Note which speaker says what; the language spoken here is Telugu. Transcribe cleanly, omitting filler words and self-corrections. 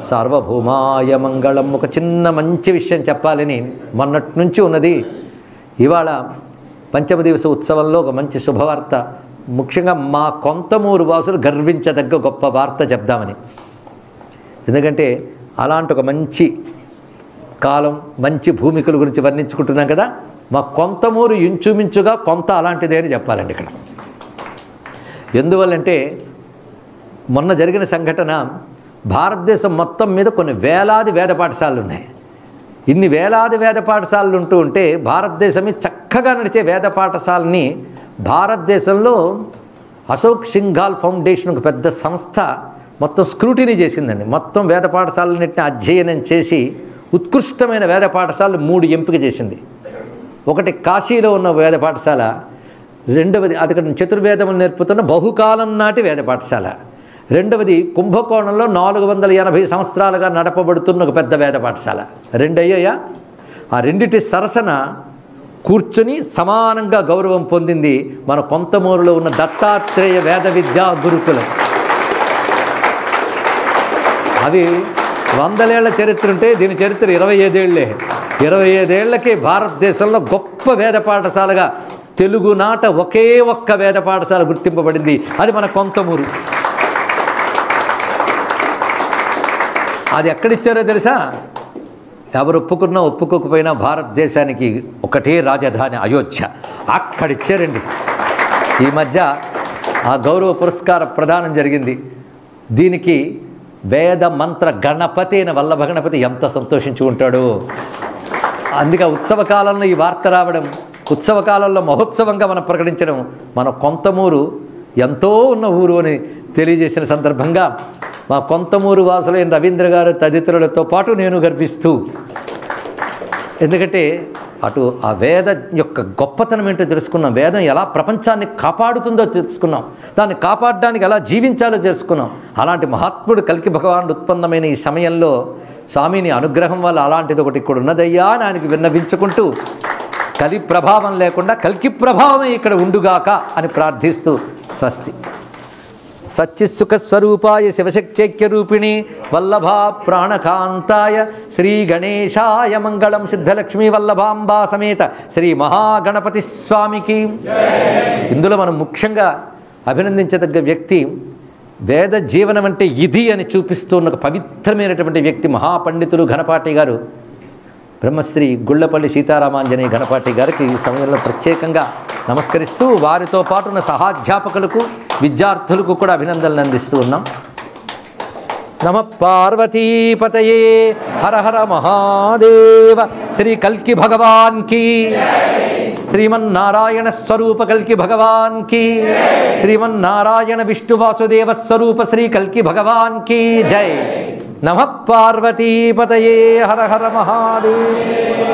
Speaker 1: సార్వభౌమాయ మంగళం. ఒక చిన్న మంచి విషయం చెప్పాలని మొన్నటి నుంచి ఉన్నది. ఇవాళ పంచమ దివస ఉత్సవంలో ఒక మంచి శుభవార్త, ముఖ్యంగా మా కొంతమూరు వాసులు గర్వించదగ్గ గొప్ప వార్త చెప్దామని. ఎందుకంటే అలాంటి ఒక మంచి కాలం, మంచి భూమికల గురించి వర్ణించుకుంటున్నాం కదా. మా కొంతమూరు ఇంచుమించుగా కొంత అలాంటిదే అని చెప్పాలండి ఇక్కడ. ఎందువల్లంటే మొన్న జరిగిన సంఘటన, భారతదేశం మొత్తం మీద కొన్ని వేలాది వేద పాఠశాలలు ఉన్నాయి. ఇన్ని వేలాది వేద పాఠశాలలు ఉంటూ ఉంటే భారతదేశమే చక్కగా నడిచే వేద పాఠశాలని భారతదేశంలో అశోక్ సింఘాల్ ఫౌండేషన్ ఒక పెద్ద సంస్థ మొత్తం స్క్రూటినీ చేసిందండి. మొత్తం వేద పాఠశాలన్నింటినీ అధ్యయనం చేసి ఉత్కృష్టమైన వేద పాఠశాలలు 3 ఎంపిక చేసింది. ఒకటి కాశీలో ఉన్న వేద పాఠశాల, రెండవది అక్కడ చతుర్వేదములు నేర్పుతున్న బహుకాలం నాటి వేద పాఠశాల, రెండవది కుంభకోణంలో 480 సంవత్సరాలుగా నడపబడుతున్న ఒక పెద్ద వేద పాఠశాల. 2 అయ్యాయా? ఆ రెండిటి సరసన కూర్చొని సమానంగా గౌరవం పొందింది మన కొంతమూరులో ఉన్న దత్తాత్రేయ వేద విద్యా గురుకులం. అది 100 ఏళ్ల చరిత్ర ఉంటే దీని చరిత్ర 25 ఏళ్లే. 25 ఏళ్లకి భారతదేశంలో గొప్ప వేద పాఠశాలగా తెలుగునాట ఒకే ఒక్క వేద పాఠశాల గుర్తింపబడింది. అది మన కొంతమూరు. అది ఎక్కడిచ్చారో తెలుసా? ఎవరు ఒప్పుకున్నా ఒప్పుకోకపోయినా భారతదేశానికి ఒకటే రాజధాని అయోధ్య, అక్కడిచ్చారండి. ఈ మధ్య ఆ గౌరవ పురస్కార ప్రదానం జరిగింది. దీనికి వేద మంత్ర గణపతి అయిన వల్లభ గణపతి ఎంత సంతోషించి ఉంటాడో. అందుకే ఉత్సవకాలంలో ఈ వార్త రావడం, ఉత్సవకాలంలో మహోత్సవంగా మనం ప్రకటించడం, మన కొంతమూరు ఎంతో ఉన్న ఊరు అని తెలియజేసిన సందర్భంగా మా కొంతమూరు వాసులైన రవీంద్ర గారు తదితరులతో పాటు నేను గర్విస్తూ, ఎందుకంటే అటు ఆ వేద యొక్క గొప్పతనం ఏంటో తెలుసుకున్నాం, వేదం ఎలా ప్రపంచాన్ని కాపాడుతుందో తెలుసుకున్నాం, దాన్ని కాపాడడానికి ఎలా జీవించాలో తెలుసుకున్నాం. అలాంటి మహాత్ముడు కల్కి భగవానుడు ఉత్పన్నమైన ఈ సమయంలో స్వామిని అనుగ్రహం వల్ల అలాంటిది ఒకటి ఇక్కడ ఉన్నదయ్యా అని ఆయనకి విన్నవించుకుంటూ, కలి ప్రభావం లేకుండా కల్కి ప్రభావమే ఇక్కడ ఉండుగాక అని ప్రార్థిస్తూ స్వస్తి. సచ్చిత్సుఖస్వరూపాయ శివశక్త్యైక్యరూపిణి వల్లభా ప్రాణకాంతాయ శ్రీ గణేశాయ మంగళం. సిద్ధలక్ష్మీ వల్లభాంబా సమేత శ్రీ మహాగణపతి స్వామికి. ఇందులో మనం ముఖ్యంగా అభినందించదగ్గ వ్యక్తి, వేద జీవనం అంటే ఇది అని చూపిస్తున్న ఒక పవిత్రమైనటువంటి వ్యక్తి, మహాపండితులు ఘనపాటి గారు, బ్రహ్మశ్రీ గుళ్ళపల్లి సీతారామాంజనేయ ఘనపాటి గారికి ఈ సమయంలో ప్రత్యేకంగా నమస్కరిస్తూ, వారితో పాటు ఉన్న సహాధ్యాపకులకు విద్యార్థులకు కూడా అభినందనలు అందిస్తూ ఉన్నాం. నమ పార్వతీపతయే హర హర మహాదేవ. శ్రీ కల్కి భగవాన్ కి, శ్రీమన్నారాయణ స్వరూప కల్కి భగవాన్ కి, శ్రీమన్నారాయణ విష్ణు వాసుదేవ స్వరూప శ్రీ కల్కి భగవాన్ కి జై. నమ పార్వతీపతయే హర హర మహాదేవ.